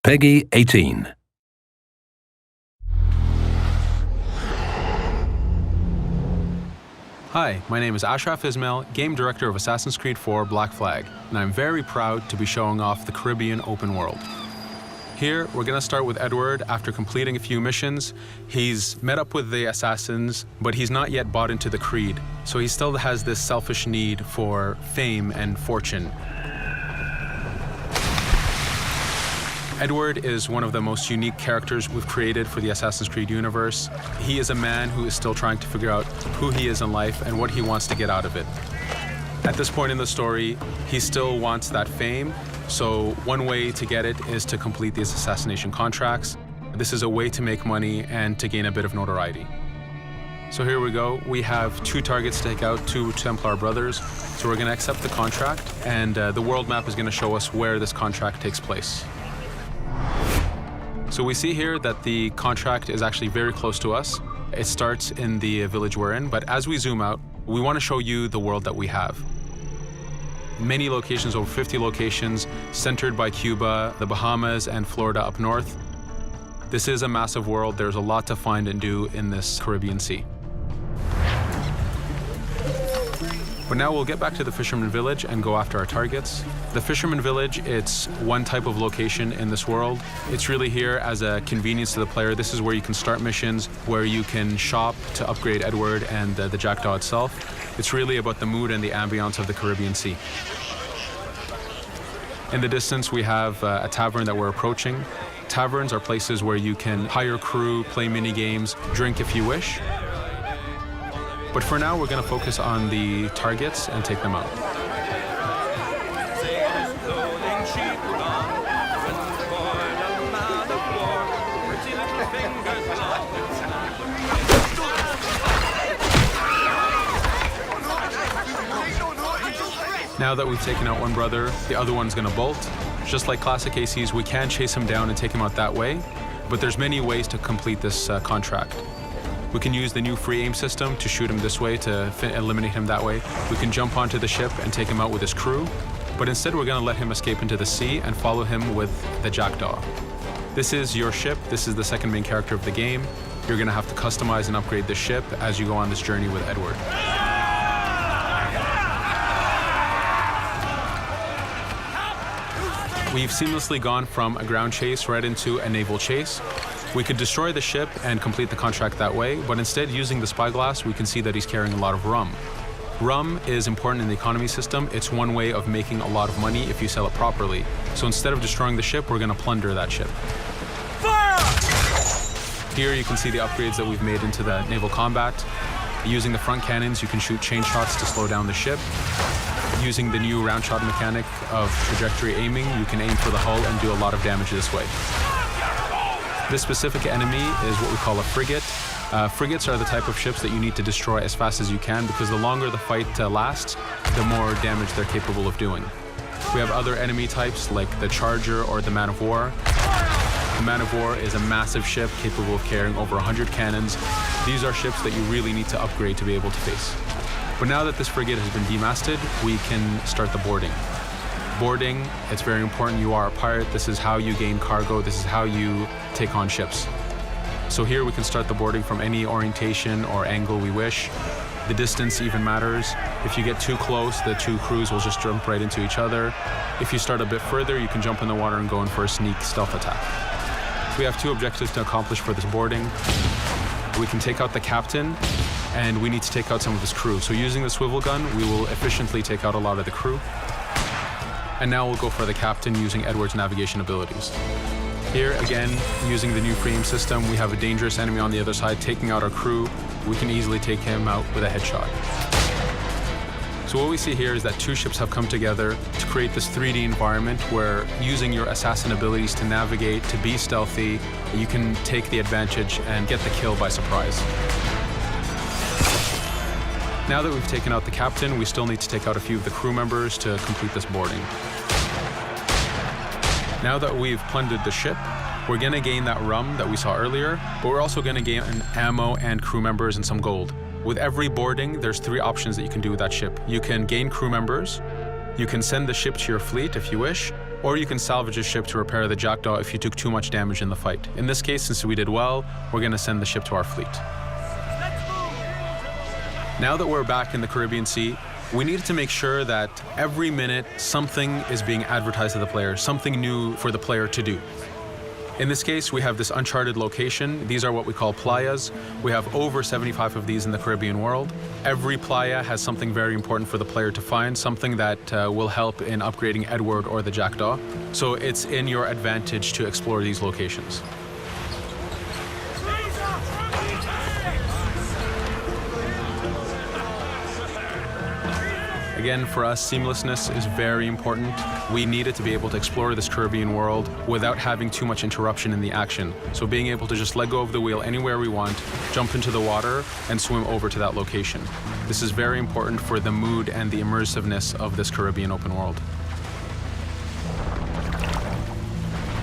Peggy 18. Hi, my name is Ashraf Ismael, Game Director of Assassin's Creed 4 Black Flag, and I'm very proud to be showing off the Caribbean open world. Here, we're going to start with Edward. After completing a few missions, he's met up with the assassins, but he's not yet bought into the creed, so he still has this selfish need for fame and fortune. Edward is one of the most unique characters we've created for the Assassin's Creed universe. He is a man who is still trying to figure out who he is in life and what he wants to get out of it. At this point in the story, he still wants that fame, so one way to get it is to complete these assassination contracts. This is a way to make money and to gain a bit of notoriety. So here we go. We have 2 targets to take out, 2 Templar brothers. So we're going to accept the contract, and the world map is going to show us where this contract takes place. So we see here that the contract is actually very close to us. It starts in the village we're in, but as we zoom out, we want to show you the world that we have. Many locations, over 50 locations, centered by Cuba, the Bahamas, and Florida up north. This is a massive world. There's a lot to find and do in this Caribbean Sea. But now we'll get back to the Fisherman Village and go after our targets. The Fisherman Village, it's one type of location in this world. It's really here as a convenience to the player. This is where you can start missions, where you can shop to upgrade Edward and the Jackdaw itself. It's really about the mood and the ambiance of the Caribbean Sea. In the distance, we have a tavern that we're approaching. Taverns are places where you can hire crew, play mini games, drink if you wish. But for now, we're going to focus on the targets and take them out. Now that we've taken out one brother, the other one's going to bolt. Just like classic ACs, we can chase him down and take him out that way, but there's many ways to complete this contract. We can use the new free aim system to shoot him this way, to eliminate him that way. We can jump onto the ship and take him out with his crew, but instead we're going to let him escape into the sea and follow him with the Jackdaw. This is your ship. This is the second main character of the game. You're going to have to customize and upgrade the ship as you go on this journey with Edward. We've seamlessly gone from a ground chase right into a naval chase. We could destroy the ship and complete the contract that way, but instead, using the spyglass, we can see that he's carrying a lot of rum. Rum is important in the economy system. It's one way of making a lot of money if you sell it properly. So instead of destroying the ship, we're going to plunder that ship. Fire! Here you can see the upgrades that we've made into the naval combat. Using the front cannons, you can shoot chain shots to slow down the ship. Using the new round shot mechanic of trajectory aiming, you can aim for the hull and do a lot of damage this way. This specific enemy is what we call a frigate. Frigates are the type of ships that you need to destroy as fast as you can, because the longer the fight lasts, the more damage they're capable of doing. We have other enemy types like the Charger or the Man of War. The Man of War is a massive ship capable of carrying over 100 cannons. These are ships that you really need to upgrade to be able to face. But now that this frigate has been demasted, we can start the boarding. Boarding, it's very important. You are a pirate. This is how you gain cargo. This is how you take on ships. So here we can start the boarding from any orientation or angle we wish. The distance even matters. If you get too close, the 2 crews will just jump right into each other. If you start a bit further, you can jump in the water and go in for a sneak stealth attack. We have 2 objectives to accomplish for this boarding. We can take out the captain, and we need to take out some of his crew. So using the swivel gun, we will efficiently take out a lot of the crew. And now we'll go for the captain using Edward's navigation abilities. Here, again, using the new free aim system, we have a dangerous enemy on the other side taking out our crew. We can easily take him out with a headshot. So what we see here is that 2 ships have come together to create this 3D environment where, using your assassin abilities to navigate, to be stealthy, you can take the advantage and get the kill by surprise. Now that we've taken out the captain, we still need to take out a few of the crew members to complete this boarding. Now that we've plundered the ship, we're going to gain that rum that we saw earlier, but we're also going to gain ammo and crew members and some gold. With every boarding, there's 3 options that you can do with that ship. You can gain crew members, you can send the ship to your fleet if you wish, or you can salvage a ship to repair the Jackdaw if you took too much damage in the fight. In this case, since we did well, we're going to send the ship to our fleet. Now that we're back in the Caribbean Sea, we needed to make sure that every minute something is being advertised to the player, something new for the player to do. In this case, we have this uncharted location. These are what we call playas. We have over 75 of these in the Caribbean world. Every playa has something very important for the player to find, something that will help in upgrading Edward or the Jackdaw. So it's in your advantage to explore these locations. Again, for us, seamlessness is very important. We needed to be able to explore this Caribbean world without having too much interruption in the action. So being able to just let go of the wheel anywhere we want, jump into the water, and swim over to that location. This is very important for the mood and the immersiveness of this Caribbean open world.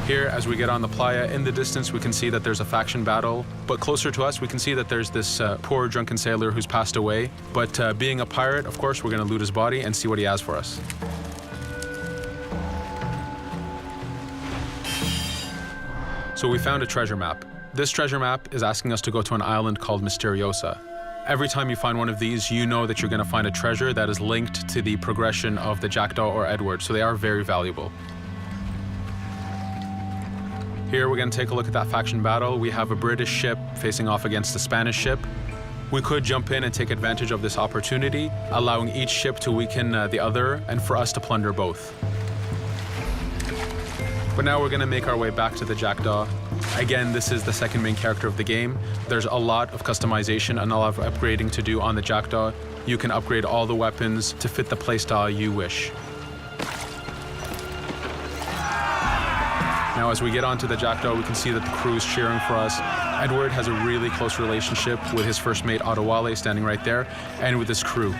Here, as we get on the playa, in the distance we can see that there's a faction battle, but closer to us we can see that there's this poor drunken sailor who's passed away. But being a pirate, of course, we're going to loot his body and see what he has for us. So we found a treasure map. This treasure map is asking us to go to an island called Misteriosa. Every time you find one of these, you know that you're going to find a treasure that is linked to the progression of the Jackdaw or Edward, so they are very valuable. Here we're going to take a look at that faction battle. We have a British ship facing off against a Spanish ship. We could jump in and take advantage of this opportunity, allowing each ship to weaken the other and for us to plunder both. But now we're going to make our way back to the Jackdaw. Again, this is the second main character of the game. There's a lot of customization and a lot of upgrading to do on the Jackdaw. You can upgrade all the weapons to fit the playstyle you wish. Now, as we get onto the Jackdaw, we can see that the crew is cheering for us. Edward has a really close relationship with his first mate, Adewale, standing right there, and with his crew.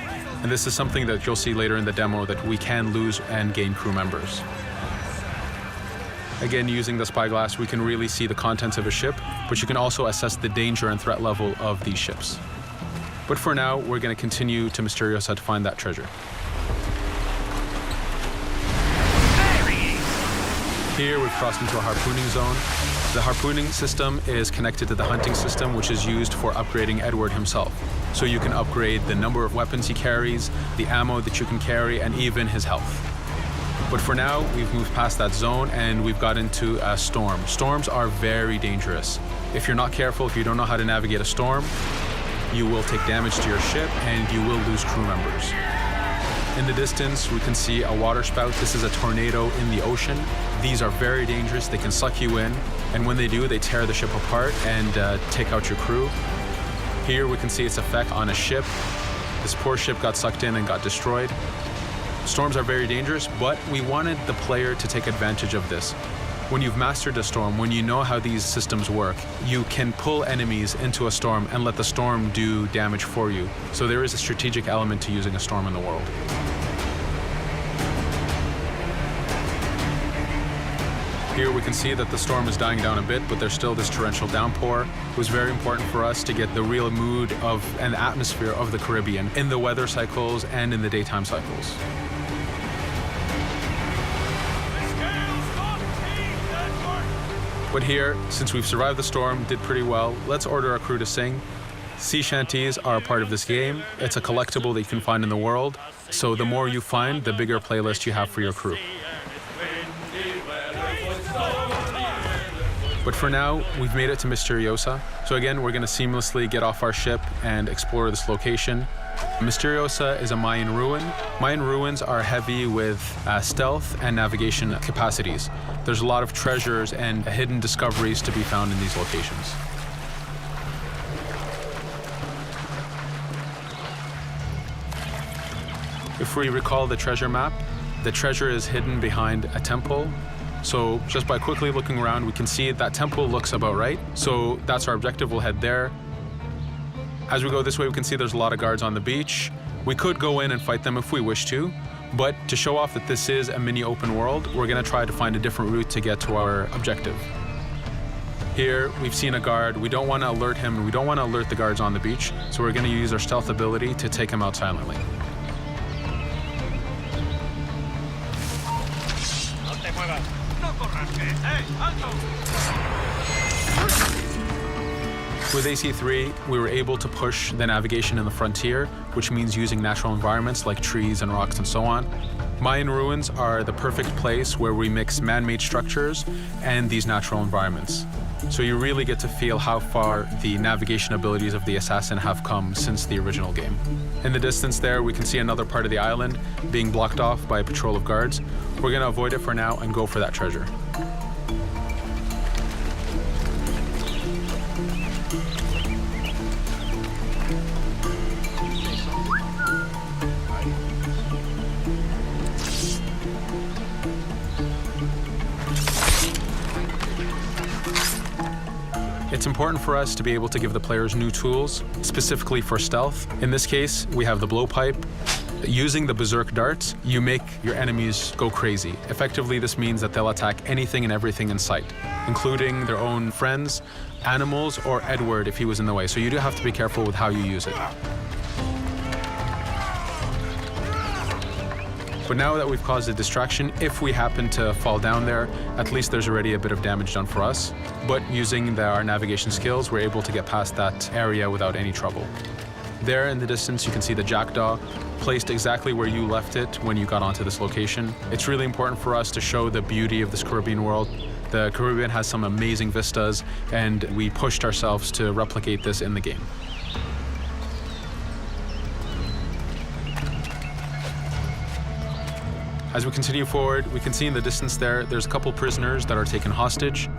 And this is something that you'll see later in the demo, that we can lose and gain crew members. Again, using the spyglass, we can really see the contents of a ship, but you can also assess the danger and threat level of these ships. But for now, we're going to continue to Misteriosa to find that treasure. Here we've crossed into a harpooning zone. The harpooning system is connected to the hunting system, which is used for upgrading Edward himself. So you can upgrade the number of weapons he carries, the ammo that you can carry, and even his health. But for now, we've moved past that zone and we've got into a storm. Storms are very dangerous. If you're not careful, if you don't know how to navigate a storm, you will take damage to your ship and you will lose crew members. In the distance, we can see a water spout. This is a tornado in the ocean. These are very dangerous. They can suck you in, and when they do, they tear the ship apart and take out your crew. Here we can see its effect on a ship. This poor ship got sucked in and got destroyed. Storms are very dangerous, but we wanted the player to take advantage of this. When you've mastered a storm, when you know how these systems work, you can pull enemies into a storm and let the storm do damage for you. So there is a strategic element to using a storm in the world. Here we can see that the storm is dying down a bit, but there's still this torrential downpour. It was very important for us to get the real mood of and atmosphere of the Caribbean in the weather cycles and in the daytime cycles. But here, since we've survived the storm, did pretty well, let's order our crew to sing. Sea shanties are a part of this game. It's a collectible that you can find in the world. So the more you find, the bigger playlist you have for your crew. But for now, we've made it to Misteriosa. So again, we're going to seamlessly get off our ship and explore this location. Misteriosa is a Mayan ruin. Mayan ruins are heavy with stealth and navigation capacities. There's a lot of treasures and hidden discoveries to be found in these locations. If we recall the treasure map, the treasure is hidden behind a temple. So just by quickly looking around, we can see that temple looks about right. So that's our objective. We'll head there. As we go this way, we can see there's a lot of guards on the beach. We could go in and fight them if we wish to, but to show off that this is a mini open world, we're going to try to find a different route to get to our objective. Here, we've seen a guard. We don't want to alert him, and we don't want to alert the guards on the beach, so we're going to use our stealth ability to take him out silently. No te With AC3, we were able to push the navigation in the frontier, which means using natural environments like trees and rocks and so on. Mayan ruins are the perfect place where we mix man-made structures and these natural environments. So you really get to feel how far the navigation abilities of the assassin have come since the original game. In the distance there, we can see another part of the island being blocked off by a patrol of guards. We're going to avoid it for now and go for that treasure. It's important for us to be able to give the players new tools, specifically for stealth. In this case, we have the blowpipe. Using the berserk darts, you make your enemies go crazy. Effectively, this means that they'll attack anything and everything in sight, including their own friends, animals, or Edward if he was in the way. So you do have to be careful with how you use it. But now that we've caused a distraction, if we happen to fall down there, at least there's already a bit of damage done for us. But using our navigation skills, we're able to get past that area without any trouble. There in the distance, you can see the jackdaw placed exactly where you left it when you got onto this location. It's really important for us to show the beauty of this Caribbean world. The Caribbean has some amazing vistas, and we pushed ourselves to replicate this in the game. As we continue forward, we can see in the distance there's a couple prisoners that are taken hostage.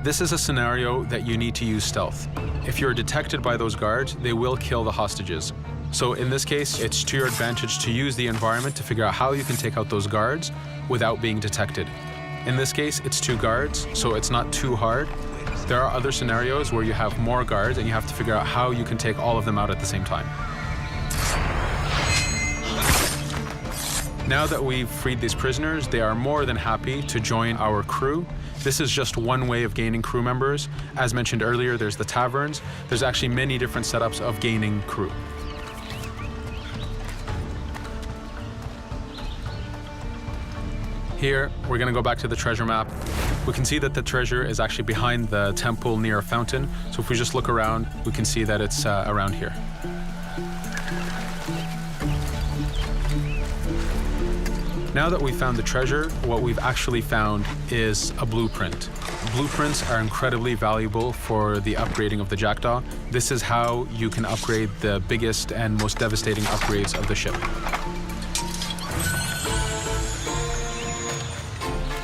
This is a scenario that you need to use stealth. If you're detected by those guards, they will kill the hostages. So in this case, it's to your advantage to use the environment to figure out how you can take out those guards without being detected. In this case, it's 2 guards, so it's not too hard. There are other scenarios where you have more guards and you have to figure out how you can take all of them out at the same time. Now that we've freed these prisoners, they are more than happy to join our crew. This is just one way of gaining crew members. As mentioned earlier, there's the taverns. There's actually many different setups of gaining crew. Here, we're going to go back to the treasure map. We can see that the treasure is actually behind the temple near a fountain. So if we just look around, we can see that it's around here. Now that we've found the treasure, what we've actually found is a blueprint. Blueprints are incredibly valuable for the upgrading of the jackdaw. This is how you can upgrade the biggest and most devastating upgrades of the ship.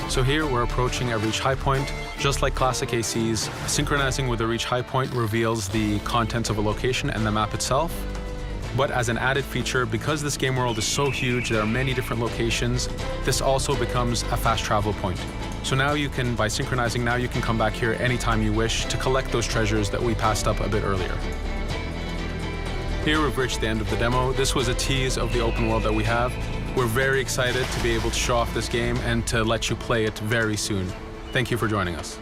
So here we're approaching a reach high point. Just like classic ACs, synchronizing with the reach high point reveals the contents of a location and the map itself. But as an added feature, because this game world is so huge, there are many different locations, this also becomes a fast travel point. So now you can, by synchronizing, now you can come back here anytime you wish to collect those treasures that we passed up a bit earlier. Here we've reached the end of the demo. This was a tease of the open world that we have. We're very excited to be able to show off this game and to let you play it very soon. Thank you for joining us.